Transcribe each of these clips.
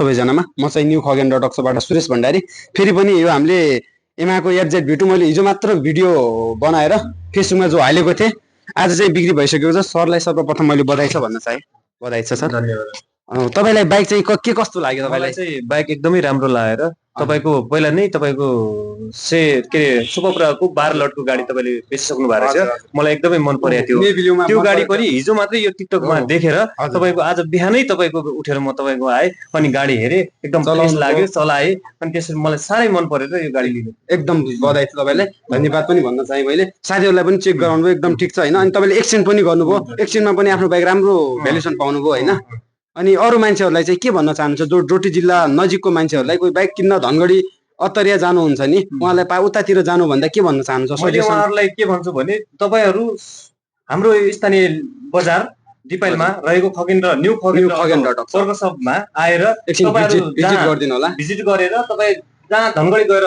सबैजनामा। म चाहिँ new Khagen dot वर्कसपबाट Suresh Bhandari. फेरि पनि यो हामीले एमाको एफजेड भेटु मैले हिजो मात्र भिडियो बनाएर फेसबुकमा जो हालेको थिएँ, आज चाहिँ बिक्री भइसकेको छ। सरलाई सर्वप्रथम मैले बधाई छ भन्न चाहे। बधाई छ सर। धन्यवाद। तपाईँलाई बाइक चाहिँ के कस्तो लाग्यो तपाईँलाई? मलाई चाहिँ बाइक एकदमै राम्रो लागेर तपाईको पहिला नै तपाईको सुपरको 12 लटको गाडी तपाईले बेचिसक्नु भएको रहेछ। मलाई एकदमै मन पर्यो त्यो गाडी पनि हिजो मात्रै यो टिकटकमा देखेर तपाईको आज बिहानै तपाईको उठेर म तपाईको आए अनि गाडी हेरे एकदम फ्रेस लाग्यो, चलाए अनि त्यसरी मलाई साह्रै मन परेर यो गाडी लिनु। एकदम बधाई छ तपाईँलाई, धन्यवाद पनि भन्न चाहे मैले। साथीहरूलाई पनि चेक गराउनु भयो, एकदम ठिक छ हैन। अनि तपाईँले एक्सचेन्ज पनि गर्नुभयो, एक्सचेन्जमा पनि आफ्नो बाइक राम्रो भ्यालुएसन पाउनुभयो हैन। अनि अरू मान्छेहरूलाई चाहिँ के भन्न चाहनुहुन्छ जो डोटी जिल्ला नजिकको मान्छेहरूलाई कोही बाइक किन्न धनगढी अत्तरिया जानुहुन्छ नि, उहाँलाई उतातिर जानु भन्दा के भन्न चाहनुहुन्छ? मैले उहाँहरूलाई के भन्छु भने तपाईहरू हाम्रो स्थानीय बजार दिपाइलमा रहेको खगेन र न्यू खगेन वर्कसपमा आएर तपाईहरु भिजिट गर्दिनु होला। भिजिट गरेर तपाई जहाँ धनगढी गएर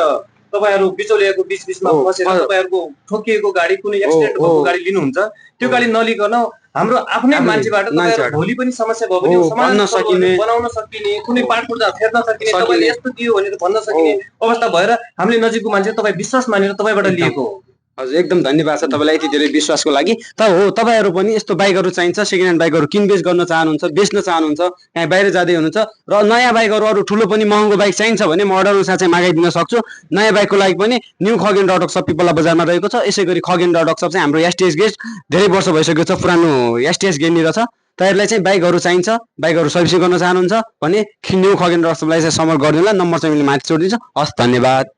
तपाईहरु बिचौलियाको बीचमा फसेर तपाईहरुको ठोकिएको गाडी कुनै एक्सिडेन्ट भएको गाडी लिनुहुन्छ, त्यो गाडी नलिकन हाम्रो आफ्नै मान्छेबाट तपाईहरु भोलि पनि समस्या भयो भने समाधान बनाउन सकिने, कुनै पाटपुर्जा फेर्न सकिने, तपाईले यस्तो दियो भनेर भन्न सकिने अवस्था भएर हामीले नजिकको मान्छे तपाई विश्वास मानेर तपाईबाट लिएको हो। हजुर एकदम धन्यवाद छ तपाईँलाई यति धेरै विश्वासको लागि। त हो तपाईँहरू पनि यस्तो बाइकहरू चाहिन्छ, सेकेन्ड ह्यान्ड बाइकहरू किनबेच गर्न चाहनुहुन्छ, बेच्न चाहनुहुन्छ, कहीँ बाहिर जाँदै हुनुहुन्छ र नयाँ बाइकहरू अरू ठुलो पनि महँगो बाइक चाहिन्छ भने म अर्डर अनुसार चाहिँ मागाइदिन सक्छु। नयाँ बाइकको लागि पनि new Khagen dot workshop Pipla बजारमा रहेको छ। यसै गरी खगेन डट वर्कसप चाहिँ हाम्रो एसटिएस गेस्ट धेरै वर्ष भइसकेको छ, पुरानो एसटिएस गेटनिर छ। तपाईँहरूलाई चाहिँ बाइकहरू चाहिन्छ, बाइकहरू सर्भिसिङ गर्न चाहनुहुन्छ भने न्यू खगेन डट वर्कसपलाई चाहिँ सम्पर्क गरिदिनु होला। नम्बर चाहिँ मैले माथि छोडिदिन्छु। हस्, धन्यवाद।